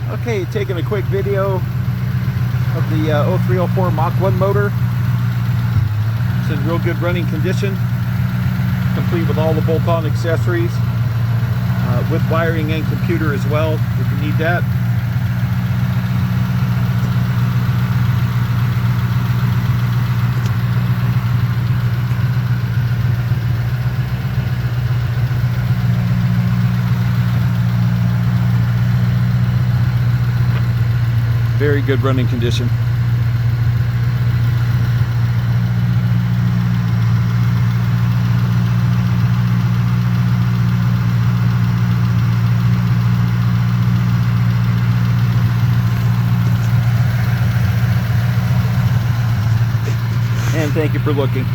Okay, taking a quick video of the 0304 Mach 1 motor. It's in real good running condition, complete with all the bolt-on accessories, with wiring and computer as well if you need that. Very good running condition. And thank you for looking.